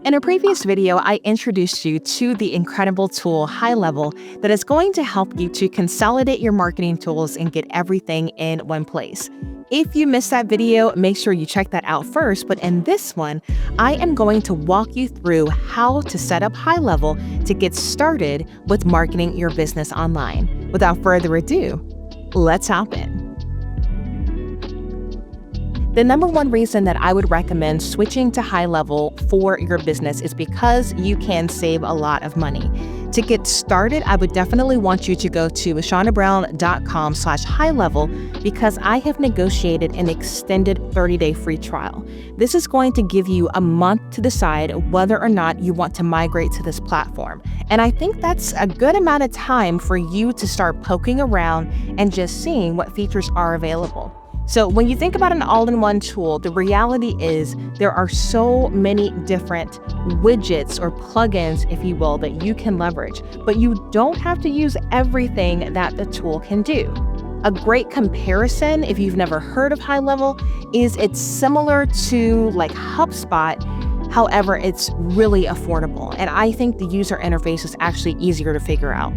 In a previous video, I introduced you to the incredible tool HighLevel that is going to help you to consolidate your marketing tools and get everything in one place. If you missed that video, make sure you check that out first. But in this one, I am going to walk you through how to set up HighLevel to get started with marketing your business online. Without further ado, let's hop in. The number one reason that I would recommend switching to HighLevel for your business is because you can save a lot of money. To get started, I would definitely want you to go to shaunaBrown.com/HighLevel because I have negotiated an extended 30-day free trial. This is going to give you a month to decide whether or not you want to migrate to this platform. And I think that's a good amount of time for you to start poking around and just seeing what features are available. So when you think about an all-in-one tool, the reality is there are so many different widgets or plugins, if you will, that you can leverage, but you don't have to use everything that the tool can do. A great comparison, if you've never heard of HighLevel, is it's similar to like HubSpot. However, it's really affordable, and I think the user interface is actually easier to figure out.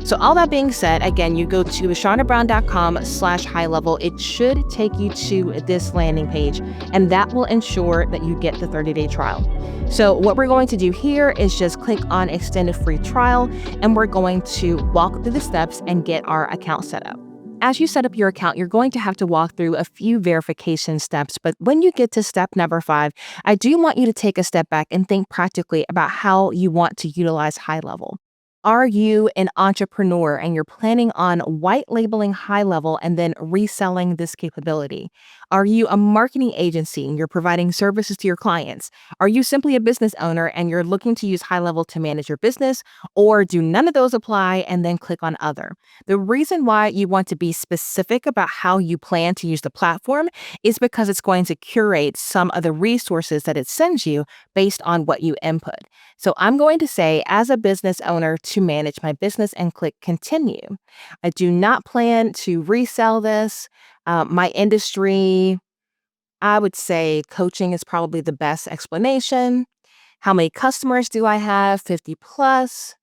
So all that being said, again, you go to shaunaBrown.com/HighLevel. It should take you to this landing page, and that will ensure that you get the 30-day trial. So what we're going to do here is just click on extended free trial, and we're going to walk through the steps and get our account set up. As you set up your account, you're going to have to walk through a few verification steps, but when you get to step number 5, I do want you to take a step back and think practically about how you want to utilize HighLevel. Are you an entrepreneur and you're planning on white labeling HighLevel and then reselling this capability? Are you a marketing agency and you're providing services to your clients? Are you simply a business owner and you're looking to use HighLevel to manage your business? Or do none of those apply and then click on other? The reason why you want to be specific about how you plan to use the platform is because it's going to curate some of the resources that it sends you based on what you input. So I'm going to say, as a business owner, to manage my business and click continue. I do not plan to resell this. My industry, I would say coaching is probably the best explanation. How many customers do I have? 50 plus.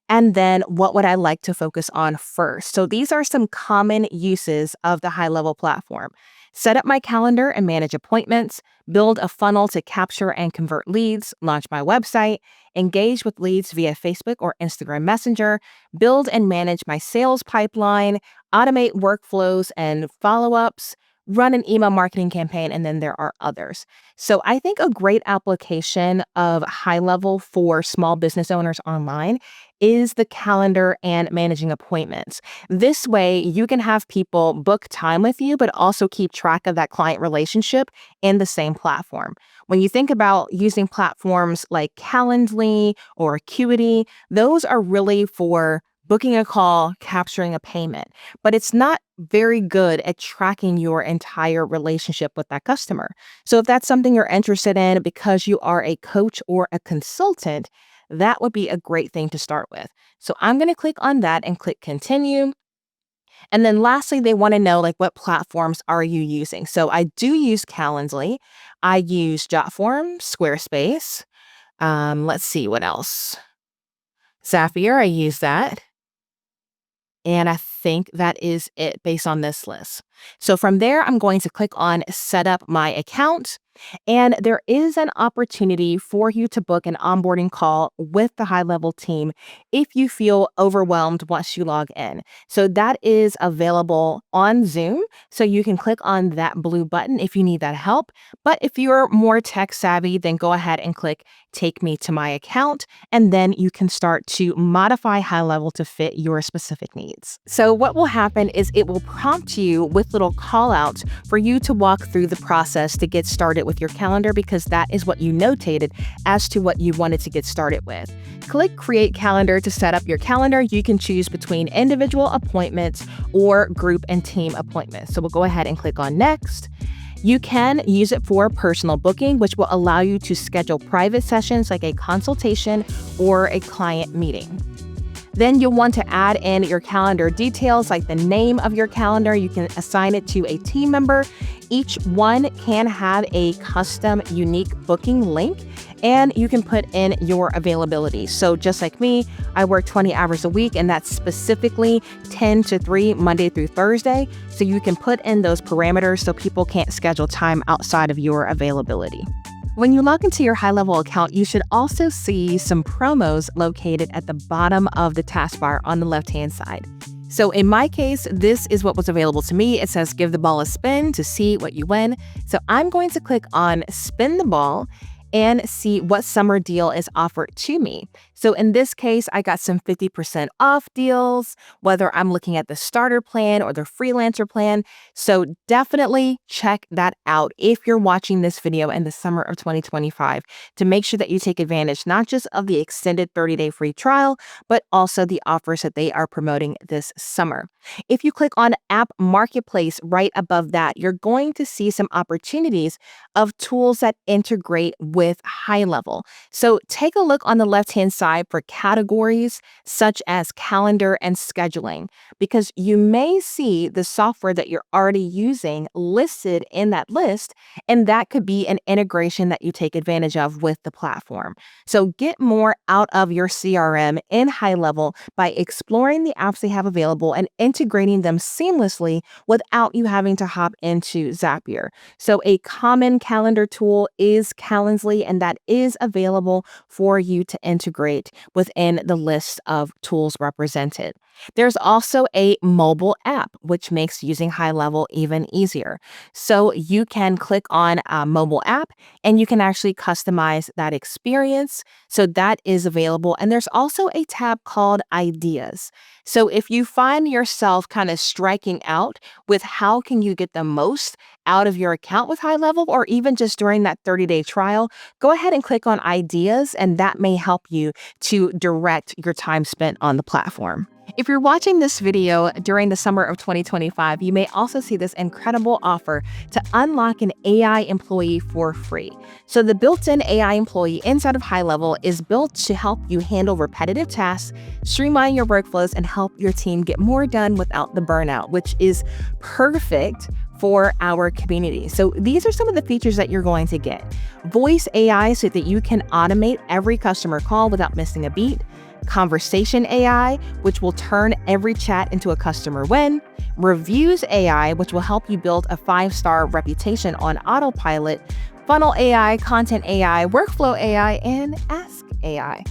And then what would I like to focus on first? So these are some common uses of the HighLevel platform. Set up my calendar and manage appointments, build a funnel to capture and convert leads, launch my website, engage with leads via Facebook or Instagram Messenger, build and manage my sales pipeline, automate workflows and follow-ups, run an email marketing campaign, and then there are others. So I think a great application of HighLevel for small business owners online is the calendar and managing appointments. This way you can have people book time with you, but also keep track of that client relationship in the same platform. When you think about using platforms like Calendly or Acuity, those are really for booking a call, capturing a payment, but it's not very good at tracking your entire relationship with that customer. So if that's something you're interested in because you are a coach or a consultant, that would be a great thing to start with. So I'm going to click on that and click continue. And then lastly, they want to know what platforms are you using? So I do use Calendly. I use Jotform, Squarespace. Let's see what else. Zapier, I use that. And I think that is it based on this list. So from there, I'm going to click on set up my account. And there is an opportunity for you to book an onboarding call with the HighLevel team if you feel overwhelmed once you log in. So that is available on Zoom. So you can click on that blue button if you need that help. But if you're more tech savvy, then go ahead and click Take Me to My Account, and then you can start to modify HighLevel to fit your specific needs. So what will happen is it will prompt you with little call outs for you to walk through the process to get started with your calendar, because that is what you notated as to what you wanted to get started with. Click Create Calendar to set up your calendar. You can choose between individual appointments or group and team appointments. So we'll go ahead and click on Next. You can use it for personal booking, which will allow you to schedule private sessions like a consultation or a client meeting. Then you'll want to add in your calendar details like the name of your calendar. You can assign it to a team member. each one can have a custom unique booking link, and you can put in your availability. So just like me, I work 20 hours a week, and that's specifically 10 to 3 Monday through Thursday. So you can put in those parameters so people can't schedule time outside of your availability. When you log into your HighLevel account, you should also see some promos located at the bottom of the taskbar on the left-hand side. So in my case, this is what was available to me. It says give the ball a spin to see what you win. So I'm going to click on spin the ball and see what summer deal is offered to me. So in this case, I got some 50% off deals, whether I'm looking at the starter plan or the freelancer plan. So definitely check that out if you're watching this video in the summer of 2025 to make sure that you take advantage not just of the extended 30-day free trial, but also the offers that they are promoting this summer. If you click on App Marketplace right above that, you're going to see some opportunities of tools that integrate with HighLevel. So take a look on the left-hand side for categories such as calendar and scheduling, because you may see the software that you're already using listed in that list, and that could be an integration that you take advantage of with the platform. So get more out of your CRM in HighLevel by exploring the apps they have available and integrating them seamlessly without you having to hop into Zapier. So a common calendar tool is Calendly, and that is available for you to integrate within the list of tools represented. There's also a mobile app, which makes using HighLevel even easier. So you can click on a mobile app and you can actually customize that experience. So that is available. And there's also a tab called Ideas. So if you find yourself kind of striking out with how can you get the most out of your account with HighLevel, or even just during that 30-day trial, go ahead and click on Ideas, and that may help you to direct your time spent on the platform. If you're watching this video during the summer of 2025, you may also see this incredible offer to unlock an AI employee for free. So the built-in AI employee inside of HighLevel is built to help you handle repetitive tasks, streamline your workflows, and help your team get more done without the burnout, which is perfect for our community. So these are some of the features that you're going to get. Voice AI so that you can automate every customer call without missing a beat. Conversation AI, which will turn every chat into a customer win. Reviews AI, which will help you build a 5-star reputation on autopilot. Funnel AI, Content AI, Workflow AI, and Ask AI.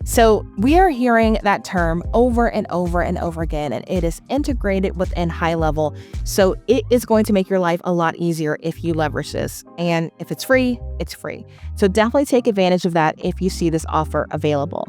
So we are hearing that term over and over and over again, and it is integrated within HighLevel. So it is going to make your life a lot easier if you leverage this. And if it's free, it's free. So definitely take advantage of that if you see this offer available.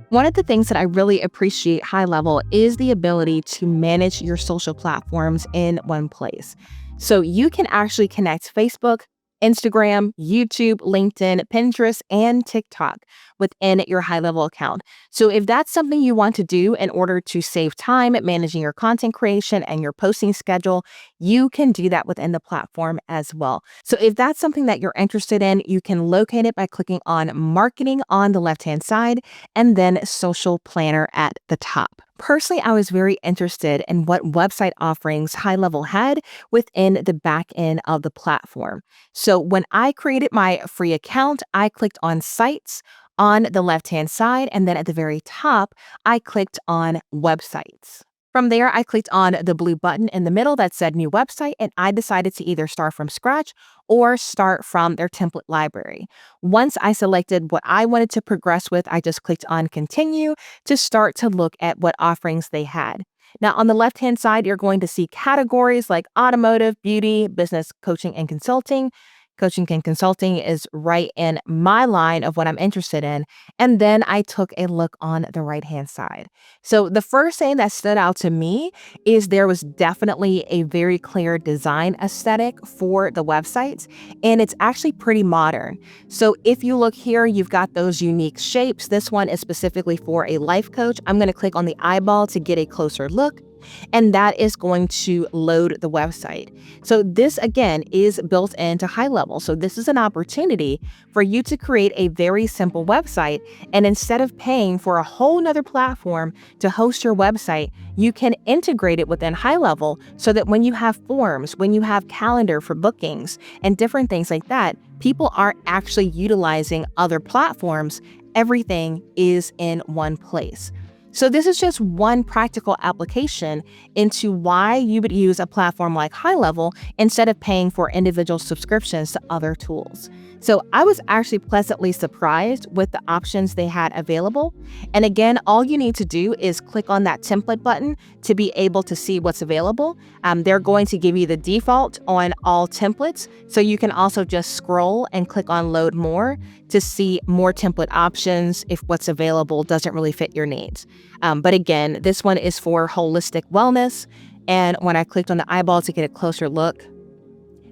One of the things that I really appreciate HighLevel is the ability to manage your social platforms in one place. So you can actually connect Facebook, Instagram, YouTube, LinkedIn, Pinterest, and TikTok within your HighLevel account. So if that's something you want to do in order to save time at managing your content creation and your posting schedule, you can do that within the platform as well. So if that's something that you're interested in, you can locate it by clicking on Marketing on the left-hand side and then Social Planner at the top. Personally, I was very interested in what website offerings HighLevel had within the back end of the platform. So when I created my free account, I clicked on Sites on the left-hand side, and then at the very top, I clicked on Websites. From there, I clicked on the blue button in the middle that said New Website, and I decided to either start from scratch or start from their template library. Once I selected what I wanted to progress with, I just clicked on Continue to start to look at what offerings they had. Now, on the left-hand side, you're going to see categories like automotive, beauty, business, coaching, and consulting. Coaching and consulting is right in my line of what I'm interested in. And then I took a look on the right-hand side. So the first thing that stood out to me is there was definitely a very clear design aesthetic for the websites, and it's actually pretty modern. So if you look here, you've got those unique shapes. This one is specifically for a life coach. I'm going to click on the eyeball to get a closer look. and that is going to load the website. So this again is built into HighLevel. So this is an opportunity for you to create a very simple website. And instead of paying for a whole nother platform to host your website, you can integrate it within HighLevel so that when you have forms, when you have calendar for bookings and different things like that, people aren't actually utilizing other platforms. Everything is in one place. So this is just one practical application into why you would use a platform like HighLevel instead of paying for individual subscriptions to other tools. So I was actually pleasantly surprised with the options they had available. And again, all you need to do is click on that template button to be able to see what's available. They're going to give you the default on all templates. So you can also just scroll and click on load more to see more template options if what's available doesn't really fit your needs. But again, this one is for holistic wellness. And when I clicked on the eyeball to get a closer look,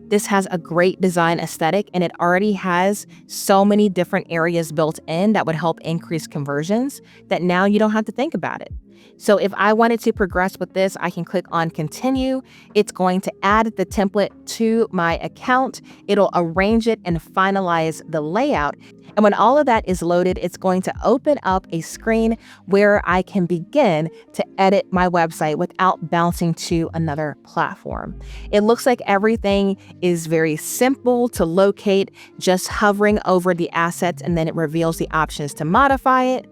this has a great design aesthetic, and it already has so many different areas built in that would help increase conversions that now you don't have to think about it. So if I wanted to progress with this, I can click on continue. It's going to add the template to my account. It'll arrange it and finalize the layout. And when all of that is loaded, it's going to open up a screen where I can begin to edit my website without bouncing to another platform. It looks like everything is very simple to locate, just hovering over the assets, and then it reveals the options to modify it.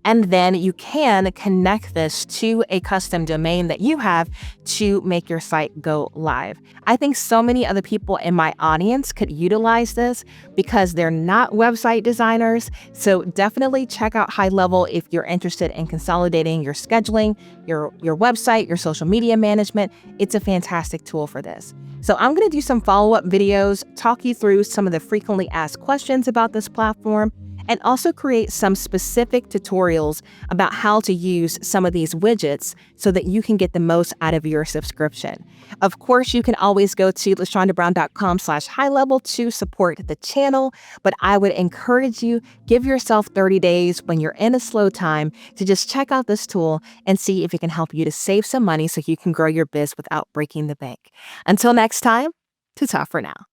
And then you can connect this to a custom domain that you have to make your site go live. I think so many other people in my audience could utilize this because they're not website designers. So definitely check out HighLevel if you're interested in consolidating your scheduling, your website, your social media management. It's a fantastic tool for this. So I'm going to do some follow-up videos, talk you through some of the frequently asked questions about this platform, and also create some specific tutorials about how to use some of these widgets so that you can get the most out of your subscription. Of course, you can always go to lashondabrown.com/highlevel to support the channel, but I would encourage you, give yourself 30 days when you're in a slow time to just check out this tool and see if it can help you to save some money so you can grow your biz without breaking the bank. Until next time, ta-ta for now.